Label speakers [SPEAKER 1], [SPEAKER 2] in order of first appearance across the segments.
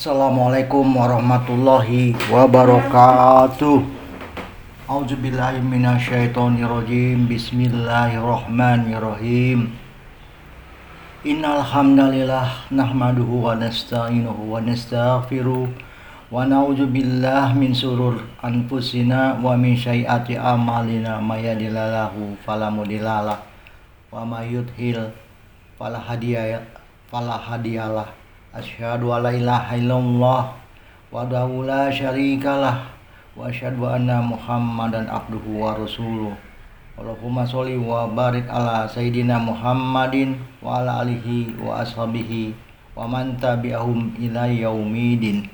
[SPEAKER 1] Assalamualaikum warahmatullahi wabarakatuh. Auzubillahi minasyaitonirrajim. Bismillahirrahmanirrahim. Innal hamdalillah nahmaduhu wa nasta'inuhu wa nastaghfiruh wa na'udzubillahi min surur anfusina wa min sayyiati a'malina may yahdihillahu fala mudhillalah wa may yudhlil fala hadiyalah. Asyhadu alla ilaha illallah wahdahu la syarikalah wa asyhadu anna Muhammadan abduhu wa rasuluh. Allahumma sholli wa barik ala sayyidina Muhammadin wa ala alihi wa ashabihi wa man tabi'ahum ila yaumidin.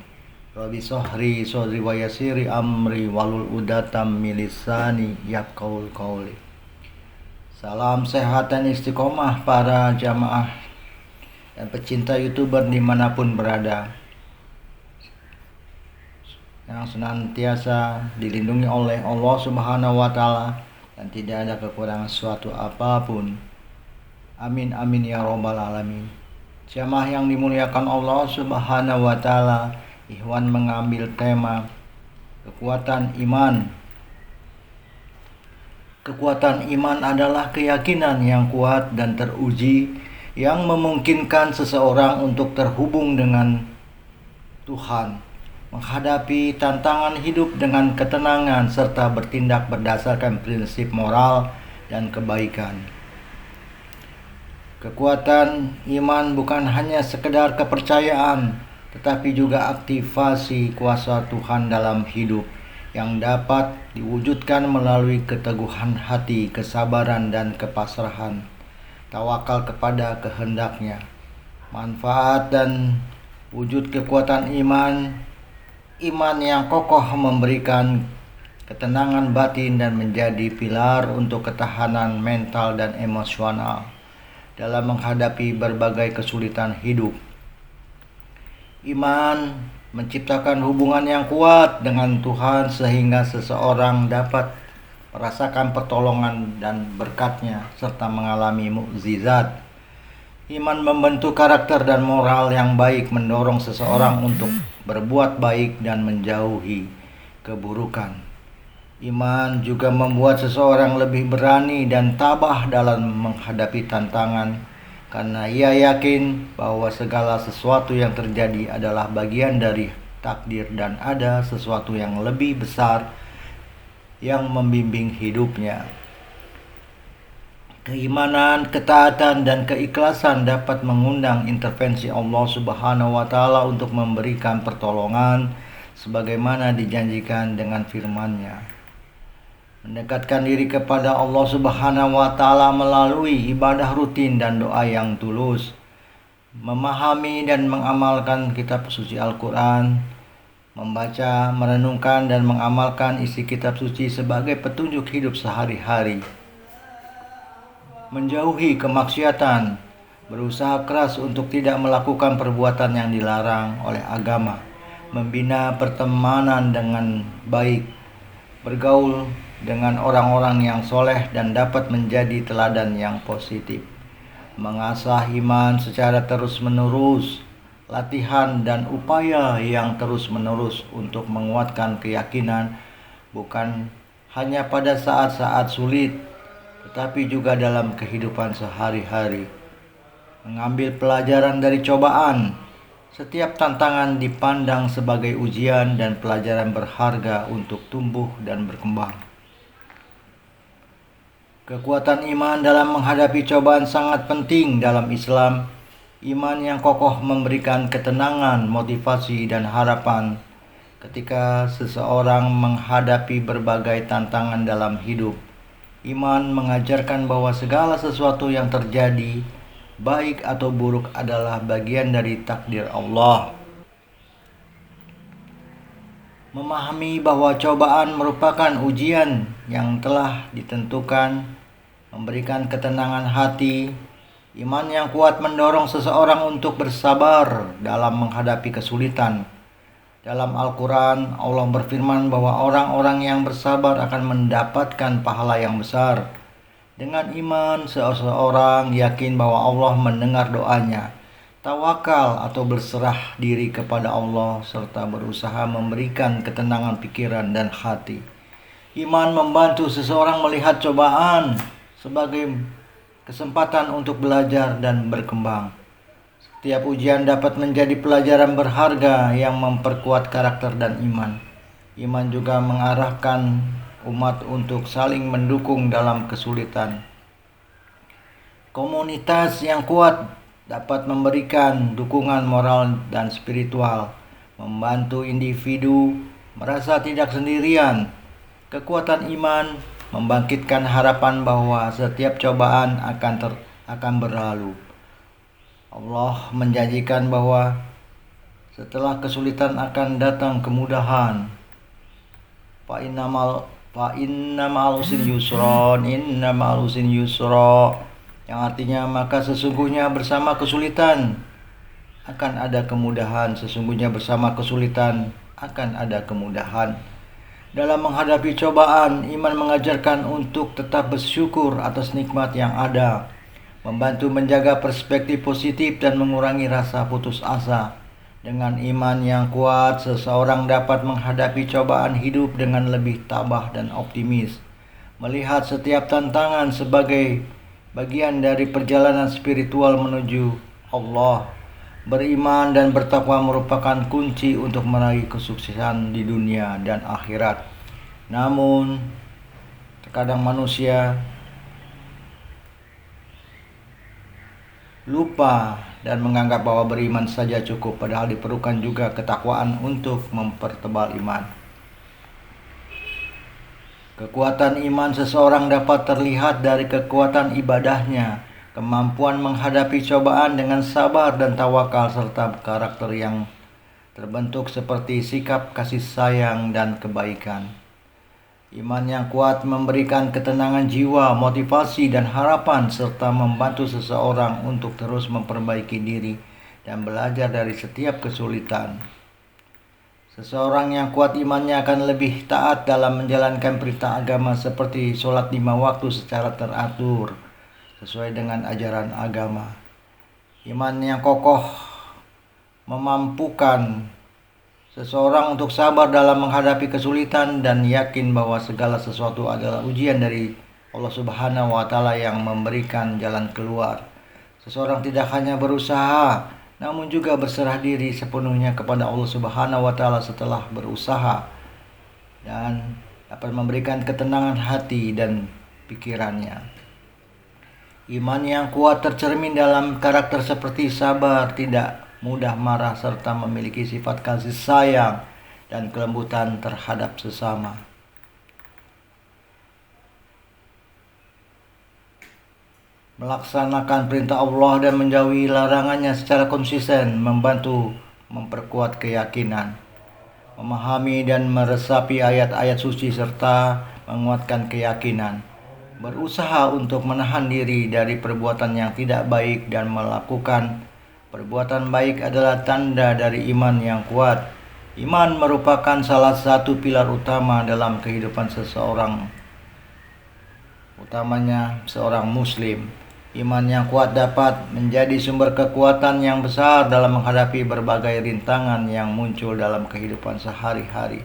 [SPEAKER 1] Rabbi shrah sadri wa yassir amri wahlul 'uqdatam min lisani yafqahu qawli. Salam sehat dan istiqomah para jamaah dan pecinta YouTuber dimanapun berada, yang senantiasa dilindungi oleh Allah Subhanahu wa Ta'ala dan tidak ada kekurangan suatu apapun. Amin amin ya robbal alamin. Jamaah yang dimuliakan Allah Subhanahu wa Ta'ala, Ikhwan mengambil tema kekuatan iman. Kekuatan iman adalah keyakinan yang kuat dan teruji yang memungkinkan seseorang untuk terhubung dengan Tuhan, menghadapi tantangan hidup dengan ketenangan, serta bertindak berdasarkan prinsip moral dan kebaikan. Kekuatan iman bukan hanya sekedar kepercayaan, tetapi juga aktivasi kuasa Tuhan dalam hidup yang dapat diwujudkan melalui keteguhan hati, kesabaran dan kepasrahan, tawakal kepada kehendaknya. Manfaat dan wujud kekuatan iman yang kokoh memberikan ketenangan batin dan menjadi pilar untuk ketahanan mental dan emosional dalam menghadapi berbagai kesulitan hidup. Iman menciptakan hubungan yang kuat dengan Tuhan sehingga seseorang dapat merasakan pertolongan dan berkat-Nya serta mengalami mukjizat. Iman membentuk karakter dan moral yang baik, mendorong seseorang untuk berbuat baik dan menjauhi keburukan. Iman juga membuat seseorang lebih berani dan tabah dalam menghadapi tantangan, karena ia yakin bahwa segala sesuatu yang terjadi adalah bagian dari takdir dan ada sesuatu yang lebih besar yang membimbing hidupnya. Keimanan, ketaatan, dan keikhlasan dapat mengundang intervensi Allah Subhanahu wa Ta'ala untuk memberikan pertolongan sebagaimana dijanjikan dengan firman-Nya. Mendekatkan diri kepada Allah Subhanahu wa Ta'ala melalui ibadah rutin dan doa yang tulus, memahami dan mengamalkan kitab suci Al-Quran, membaca, merenungkan, dan mengamalkan isi kitab suci sebagai petunjuk hidup sehari-hari, menjauhi kemaksiatan, berusaha keras untuk tidak melakukan perbuatan yang dilarang oleh agama, membina pertemanan dengan baik, bergaul dengan orang-orang yang soleh dan dapat menjadi teladan yang positif, mengasah iman secara terus-menerus, latihan dan upaya yang terus-menerus untuk menguatkan keyakinan bukan hanya pada saat-saat sulit, tetapi juga dalam kehidupan sehari-hari. Mengambil pelajaran dari cobaan, setiap tantangan dipandang sebagai ujian dan pelajaran berharga untuk tumbuh dan berkembang. Kekuatan iman dalam menghadapi cobaan sangat penting dalam Islam. Iman yang kokoh memberikan ketenangan, motivasi, dan harapan ketika seseorang menghadapi berbagai tantangan dalam hidup. Iman mengajarkan bahwa segala sesuatu yang terjadi, baik atau buruk, adalah bagian dari takdir Allah. Memahami bahwa cobaan merupakan ujian yang telah ditentukan, memberikan ketenangan hati. Iman yang kuat mendorong seseorang untuk bersabar dalam menghadapi kesulitan. Dalam Al-Quran, Allah berfirman bahwa orang-orang yang bersabar akan mendapatkan pahala yang besar. Dengan iman, seseorang yakin bahwa Allah mendengar doanya tawakal atau berserah diri kepada Allah, serta berusaha memberikan ketenangan pikiran dan hati. Iman membantu seseorang melihat cobaan sebagai kesempatan untuk belajar dan berkembang. Setiap ujian dapat menjadi pelajaran berharga yang memperkuat karakter dan iman. Iman juga mengarahkan umat untuk saling mendukung dalam kesulitan. Komunitas yang kuat dapat memberikan dukungan moral dan spiritual, membantu individu merasa tidak sendirian. Kekuatan iman membangkitkan harapan bahwa setiap cobaan akan berlalu. Allah menjanjikan bahwa setelah kesulitan akan datang kemudahan. Fa inna ma'al usri yusron, inna ma'al usri yusra. Yang artinya maka sesungguhnya bersama kesulitan akan ada kemudahan. Sesungguhnya bersama kesulitan akan ada kemudahan. Dalam menghadapi cobaan, iman mengajarkan untuk tetap bersyukur atas nikmat yang ada, membantu menjaga perspektif positif dan mengurangi rasa putus asa. Dengan iman yang kuat, seseorang dapat menghadapi cobaan hidup dengan lebih tabah dan optimis, melihat setiap tantangan sebagai bagian dari perjalanan spiritual menuju Allah. Beriman dan bertakwa merupakan kunci untuk meraih kesuksesan di dunia dan akhirat. Namun, terkadang manusia lupa dan menganggap bahwa beriman saja cukup, padahal diperlukan juga ketakwaan untuk mempertebal iman. Kekuatan iman seseorang dapat terlihat dari kekuatan ibadahnya, kemampuan menghadapi cobaan dengan sabar dan tawakal, serta karakter yang terbentuk seperti sikap kasih sayang dan kebaikan. Iman yang kuat memberikan ketenangan jiwa, motivasi dan harapan, serta membantu seseorang untuk terus memperbaiki diri dan belajar dari setiap kesulitan. Seseorang yang kuat imannya akan lebih taat dalam menjalankan perintah agama seperti sholat 5 waktu secara teratur, sesuai dengan ajaran agama. Iman yang kokoh memampukan seseorang untuk sabar dalam menghadapi kesulitan dan yakin bahwa segala sesuatu adalah ujian dari Allah Subhanahu wa Ta'ala yang memberikan jalan keluar. Seseorang tidak hanya berusaha, namun juga berserah diri sepenuhnya kepada Allah Subhanahu wa Ta'ala setelah berusaha, dan dapat memberikan ketenangan hati dan pikirannya. Iman yang kuat tercermin dalam karakter seperti sabar, tidak mudah marah, serta memiliki sifat kasih sayang dan kelembutan terhadap sesama. Melaksanakan perintah Allah dan menjauhi larangannya secara konsisten membantu memperkuat keyakinan, memahami dan meresapi ayat-ayat suci, serta menguatkan keyakinan. Berusaha untuk menahan diri dari perbuatan yang tidak baik dan melakukan perbuatan baik adalah tanda dari iman yang kuat. Iman merupakan salah satu pilar utama dalam kehidupan seseorang, utamanya seorang muslim. Iman yang kuat dapat menjadi sumber kekuatan yang besar dalam menghadapi berbagai rintangan yang muncul dalam kehidupan sehari-hari.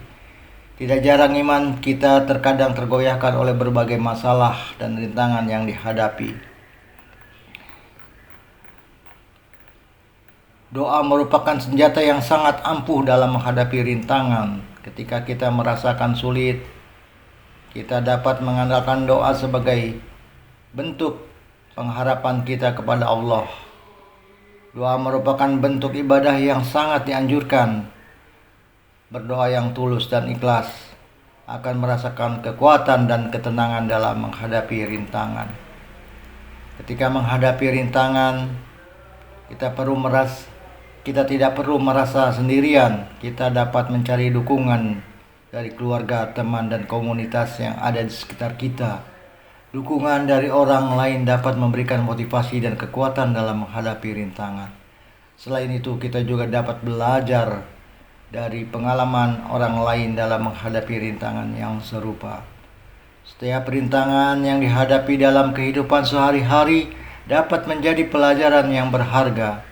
[SPEAKER 1] Tidak jarang iman kita terkadang tergoyahkan oleh berbagai masalah dan rintangan yang dihadapi. Doa merupakan senjata yang sangat ampuh dalam menghadapi rintangan. Ketika kita merasakan sulit, kita dapat mengandalkan doa sebagai bentuk pengharapan kita kepada Allah. Doa merupakan bentuk ibadah yang sangat dianjurkan. Berdoa yang tulus dan ikhlas akan merasakan kekuatan dan ketenangan dalam menghadapi rintangan. Ketika menghadapi rintangan, kita tidak perlu merasa sendirian. Kita dapat mencari dukungan dari keluarga, teman, dan komunitas yang ada di sekitar kita. Dukungan dari orang lain dapat memberikan motivasi dan kekuatan dalam menghadapi rintangan. Selain itu, kita juga dapat belajar dari pengalaman orang lain dalam menghadapi rintangan yang serupa. Setiap rintangan yang dihadapi dalam kehidupan sehari-hari dapat menjadi pelajaran yang berharga.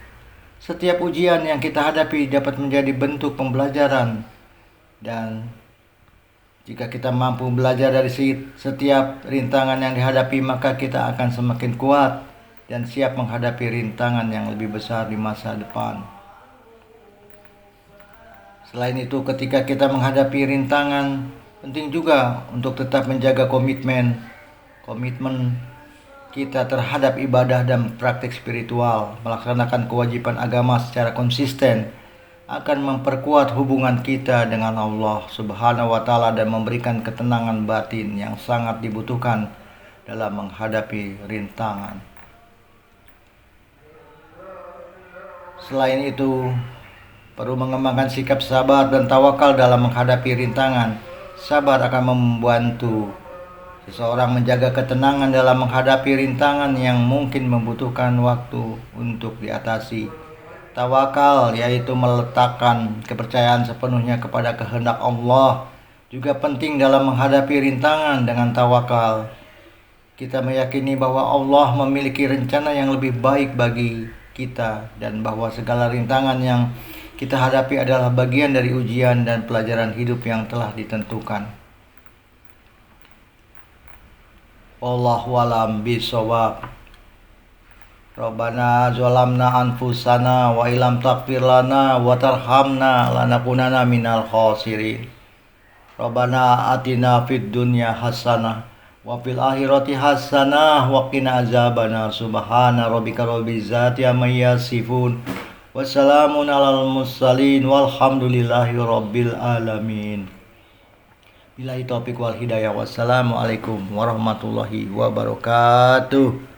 [SPEAKER 1] Setiap ujian yang kita hadapi dapat menjadi bentuk pembelajaran, dan jika kita mampu belajar dari setiap rintangan yang dihadapi, maka kita akan semakin kuat dan siap menghadapi rintangan yang lebih besar di masa depan. Selain itu, ketika kita menghadapi rintangan, penting juga untuk tetap menjaga komitmen kita terhadap ibadah dan praktik spiritual. Melaksanakan kewajiban agama secara konsisten akan memperkuat hubungan kita dengan Allah Subhanahu wa Ta'ala dan memberikan ketenangan batin yang sangat dibutuhkan dalam menghadapi rintangan. Selain itu, perlu mengembangkan sikap sabar dan tawakal dalam menghadapi rintangan. Sabar akan membantu seseorang menjaga ketenangan dalam menghadapi rintangan yang mungkin membutuhkan waktu untuk diatasi. Tawakal yaitu meletakkan kepercayaan sepenuhnya kepada kehendak Allah juga penting dalam menghadapi rintangan. Dengan tawakal, kita meyakini bahwa Allah memiliki rencana yang lebih baik bagi kita dan bahwa segala rintangan yang kita hadapi adalah bagian dari ujian dan pelajaran hidup yang telah ditentukan. Wallahu a'lam bishawab. Rabbana zalamna anfusana wa ilam taghfir lana wa tarhamna lanakunanna minal khasirin. Rabbana atina fid dunya hasanah wa fil akhirati hasanah wa qina azabannar. Subhana rabbika rabbil izzati amma yasifun. Wassalamun alal mursalin walhamdulillahi rabbil alamin. Billahi taufiq wal hidayah. Wassalamualaikum warahmatullahi wabarakatuh.